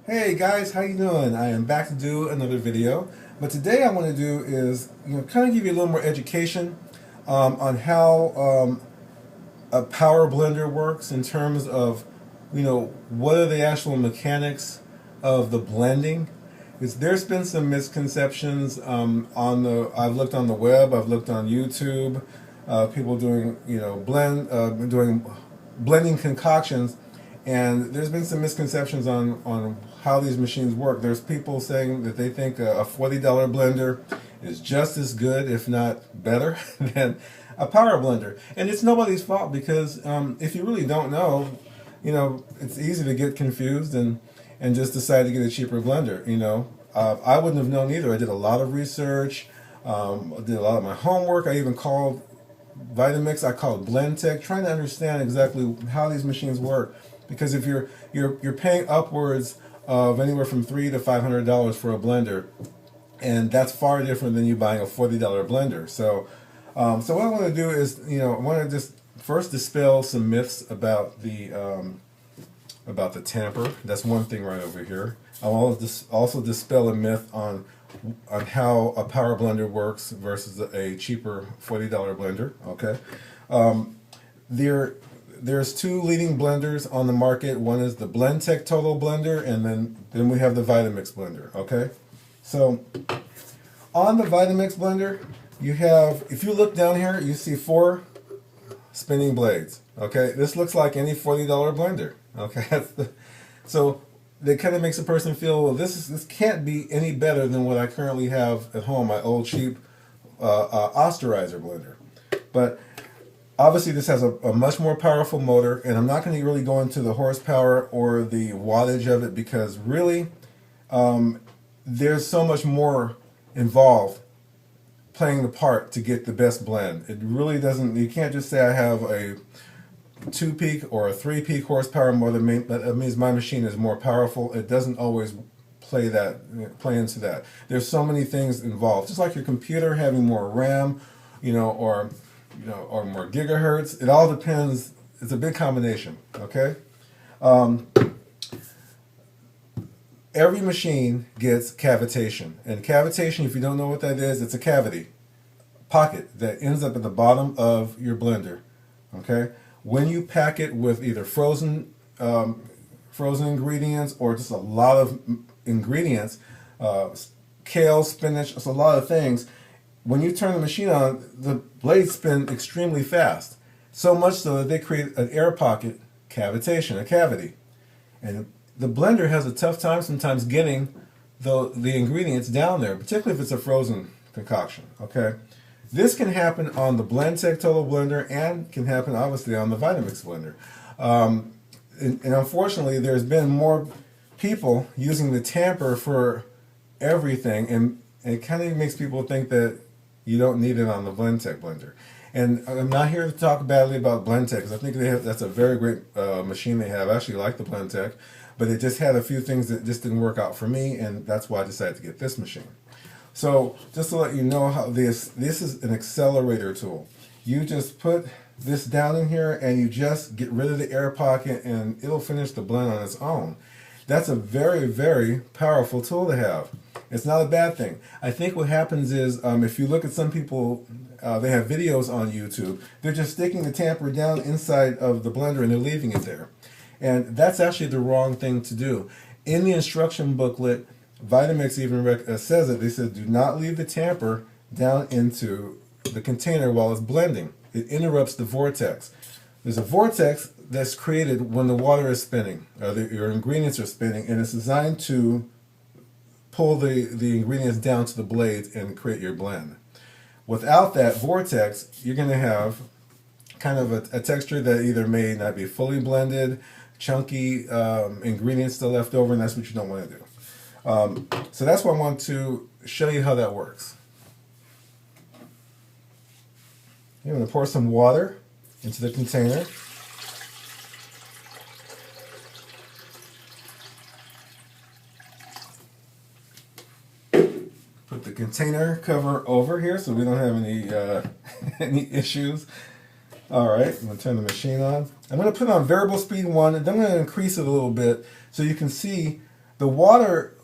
Hey guys, how you doing? I am back to do another video, but today I want to do is kind of give you a little more education on how a power blender works in terms of what are the actual mechanics of the blending. There's been some misconceptions on the I've looked on the web, I've looked on YouTube, people doing doing blending concoctions, and there's been some misconceptions on how these machines work. There's people saying that they think a $40 blender is just as good, if not better, than a power blender. And it's nobody's fault because if you really don't know, it's easy to get confused and just decide to get a cheaper blender. I wouldn't have known either. I did a lot of research, did a lot of my homework. I even called Vitamix, I called Blend Tech, trying to understand exactly how these machines work. Because if you're paying upwards of anywhere from $300 to $500 for a blender, and that's far different than you buying a $40 blender. So what I want to do is, I want to just first dispel some myths about the Tamper. That's one thing right over here. I'll also dispel a myth on how a power blender works versus a cheaper $40 blender. Okay, there's two leading blenders on the market. One is the Blend Tech Total Blender, and then we have the Vitamix blender. Okay, so on the Vitamix blender, you have, if you look down here, you see 4 spinning blades. Okay, this looks like any $40 blender. Okay, so that kind of makes a person feel, well, this can't be any better than what I currently have at home, my old cheap Osterizer blender. But obviously this has a much more powerful motor, and I'm not going to really go into the horsepower or the wattage of it because really there's so much more involved playing the part to get the best blend. It really doesn't, you can't just say I have a 2-peak or a 3-peak horsepower motor, that means my machine is more powerful. It doesn't always play into that. There's so many things involved. Just like your computer having more RAM, or more gigahertz. It all depends. It's a big combination. Okay. Every machine gets cavitation, and cavitation, if you don't know what that is, it's a cavity pocket that ends up at the bottom of your blender. Okay. When you pack it with either frozen ingredients or just a lot of ingredients, kale, spinach, it's a lot of things. When you turn the machine on, the blades spin extremely fast. So much so that they create an air pocket cavitation, a cavity. And the blender has a tough time sometimes getting the ingredients down there, particularly if it's a frozen concoction. Okay, this can happen on the Blend Tech Total Blender and can happen obviously on the Vitamix blender. And unfortunately, there's been more people using the Tamper for everything, and it kind of makes people think that you don't need it on the Blend Tech blender. And I'm not here to talk badly about Blend Tech because I think that's a very great machine they have. I actually like the Blend Tech, but it just had a few things that just didn't work out for me, and that's why I decided to get this machine. So just to let you know how this is an accelerator tool. You just put this down in here and you just get rid of the air pocket and it'll finish the blend on its own. That's a very, very powerful tool to have. It's not a bad thing. I think what happens is if you look at some people, they have videos on YouTube, they're just sticking the tamper down inside of the blender and they're leaving it there. And that's actually the wrong thing to do. In the instruction booklet, Vitamix even says it. They said do not leave the tamper down into the container while it's blending. It interrupts the vortex. There's a vortex that's created when the water is spinning, or your ingredients are spinning, and it's designed to pull the ingredients down to the blades and create your blend. Without that vortex, you're going to have kind of a texture that either may not be fully blended, chunky ingredients still left over, and that's what you don't want to do. So that's why I want to show you how that works. You're going to pour some water into the container. Put the container cover over here so we don't have any any issues. All right, I'm going to turn the machine on. I'm going to put on variable speed 1, and then I'm going to increase it a little bit so you can see the water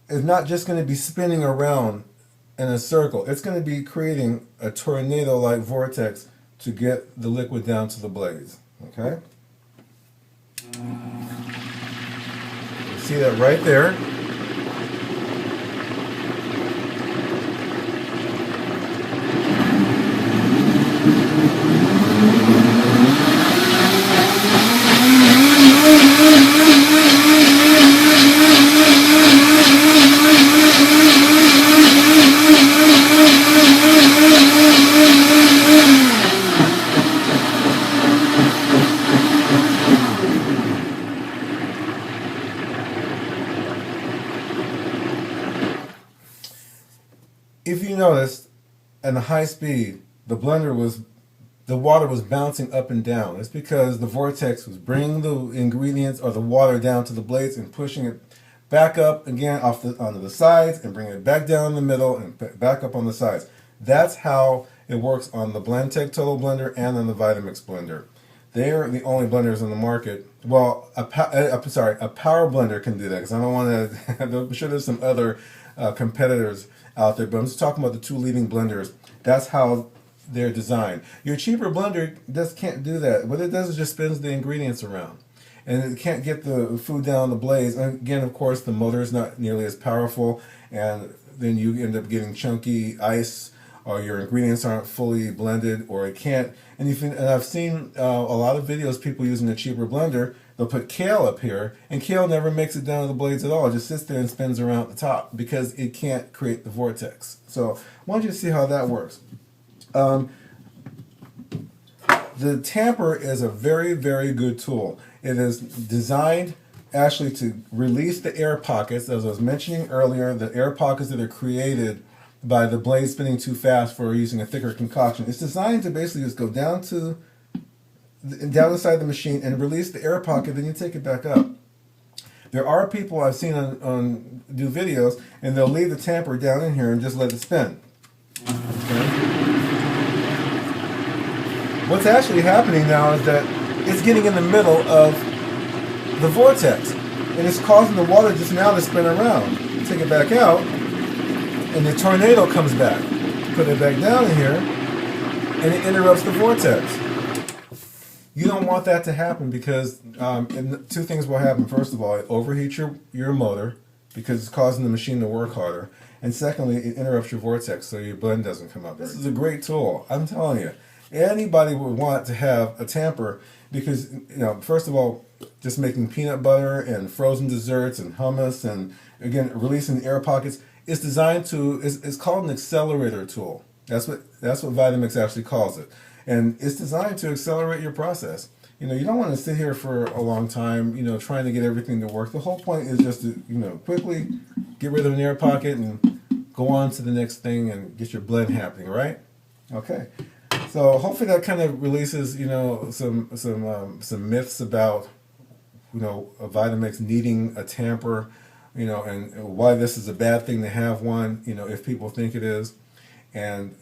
is not just going to be spinning around in a circle. It's going to be creating a tornado-like vortex to get the liquid down to the blades. Okay? You see that right there? If you noticed, at a high speed, the water was bouncing up and down. It's because the vortex was bringing the ingredients or the water down to the blades and pushing it back up again onto the sides and bringing it back down in the middle and back up on the sides. That's how it works on the BlendTech Total Blender and on the Vitamix blender. They're the only blenders on the market. Well, a power blender can do that, because I don't want to. I'm sure there's some other competitors out there, but I'm just talking about the two leading blenders. That's how they're designed. Your cheaper blender just can't do that. What it does is just spins the ingredients around, and it can't get the food down the blades. And again, of course, the motor is not nearly as powerful, and then you end up getting chunky ice, or your ingredients aren't fully blended, or it can't. And I've seen a lot of videos, people using a cheaper blender. They'll put kale up here, and kale never makes it down to the blades at all. It just sits there and spins around at the top because it can't create the vortex. So I want you to see how that works. The Tamper is a very, very good tool. It is designed actually to release the air pockets, as I was mentioning earlier, the air pockets that are created by the blade spinning too fast for using a thicker concoction. It's designed to basically just go down inside the machine and release the air pocket, then you take it back up. There are people I've seen do videos, and they'll leave the Tamper down in here and just let it spin. Okay. What's actually happening now is that it's getting in the middle of the vortex, and it's causing the water just now to spin around. You take it back out, and the tornado comes back. Put it back down in here, and it interrupts the vortex. You don't want that to happen, because two things will happen. First of all, it overheats your motor because it's causing the machine to work harder. And secondly, it interrupts your vortex, so your blend doesn't come up. This is a great tool. I'm telling you. Anybody would want to have a Tamper because, first of all, just making peanut butter and frozen desserts and hummus and, again, releasing the air pockets. It's designed to, it's called an accelerator tool. That's what Vitamix actually calls it. And it's designed to accelerate your process. You don't want to sit here for a long time, trying to get everything to work. The whole point is just to, quickly get rid of an air pocket and go on to the next thing and get your blend happening, right? Okay. So hopefully that kind of releases, some myths about, a Vitamix needing a Tamper, and why this is a bad thing to have one, if people think it is. And,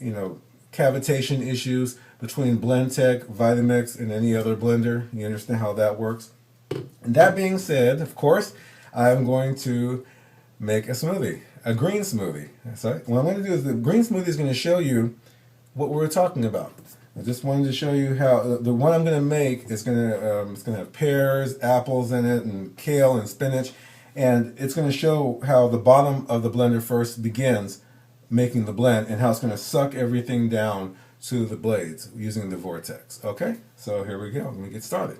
cavitation issues between BlendTech, Vitamix, and any other blender. You understand how that works. And that being said, of course, I'm going to make a smoothie, a green smoothie. So what I'm going to do is the green smoothie is going to show you what we were talking about. I just wanted to show you how the one I'm going to make is going to it's going to have pears, apples in it, and kale and spinach, and it's going to show how the bottom of the blender first begins making the blend and how it's going to suck everything down to the blades using the vortex. Okay, so here we go. Let me get started.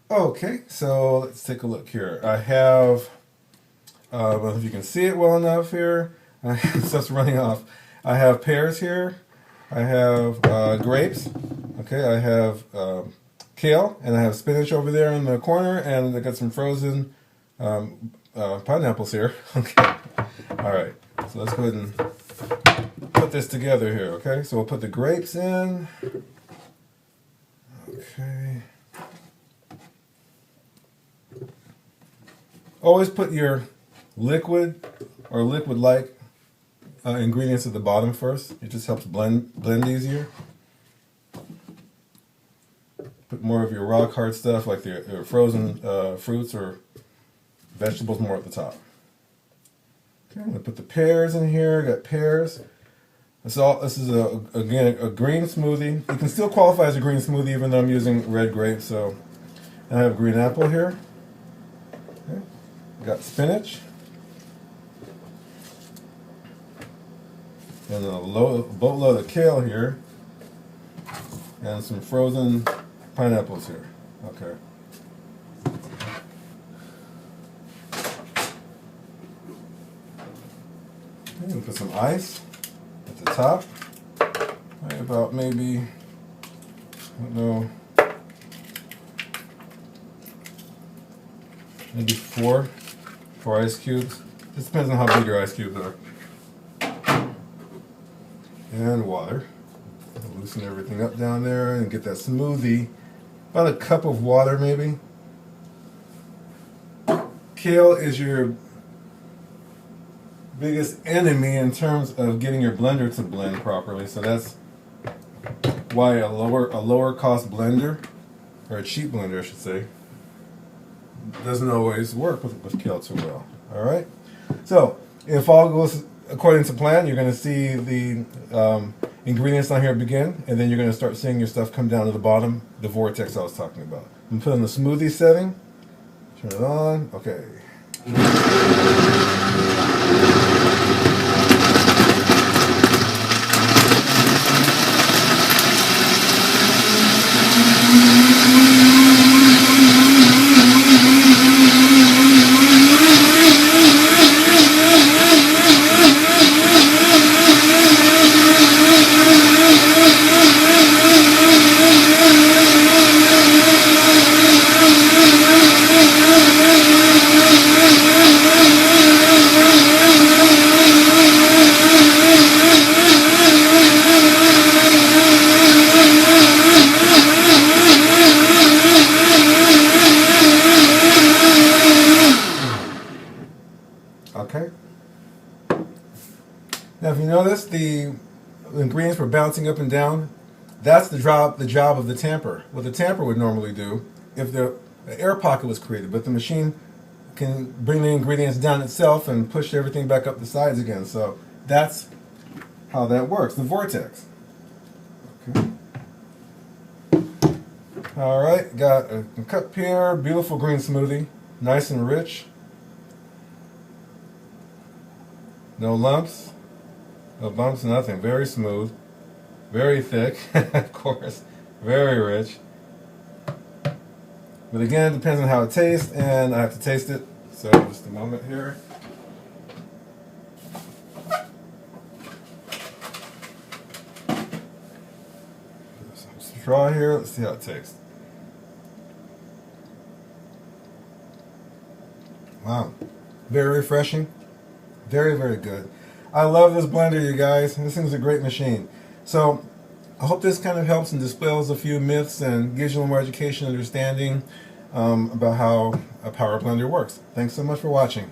Okay, so let's take a look here. I have, well, if you can see it well enough here, stuff's running off. I have pears here. I have grapes. Okay, I have kale, and I have spinach over there in the corner, and I got some frozen pineapples here. Okay, all right. So let's go ahead and put this together here. Okay, so we'll put the grapes in. Okay. Always put your liquid or liquid-like ingredients at the bottom first. It just helps blend easier. Put more of your rock hard stuff like the frozen fruits or Vegetables more at the top. Okay, I'm gonna put the pears in here. Got pears. This is again a green smoothie. You can still qualify as a green smoothie even though I'm using red grapes. So, and I have green apple here. Okay. Got spinach. And a boatload of kale here. And some frozen pineapples here. Okay. Okay, put some ice at the top. Right, about maybe, I don't know, maybe four ice cubes. Just depends on how big your ice cubes are. And water. Loosen everything up down there and get that smoothie. About a cup of water maybe. Kale is your biggest enemy in terms of getting your blender to blend properly. So that's why a lower cost blender, or a cheap blender I should say, doesn't always work with kale too well. Alright? So if all goes according to plan, you're going to see the ingredients on here begin, and then you're going to start seeing your stuff come down to the bottom, the vortex I was talking about. I'm putting the smoothie setting, turn it on, okay. Okay. Now, if you notice, the ingredients were bouncing up and down. That's the job of the tamper. What the tamper would normally do, if the air pocket was created, but the machine can bring the ingredients down itself and push everything back up the sides again. So that's how that works. The vortex. Okay. All right, got a cup here. Beautiful green smoothie, nice and rich. No lumps, no bumps, nothing. Very smooth, very thick, of course, very rich. But again, it depends on how it tastes, and I have to taste it. So just a moment here. Some straw here. Let's see how it tastes. Wow, very refreshing. Very, very good. I love this blender, you guys. This thing's a great machine. So I hope this kind of helps and dispels a few myths and gives you a little more education and understanding about how a power blender works. Thanks so much for watching.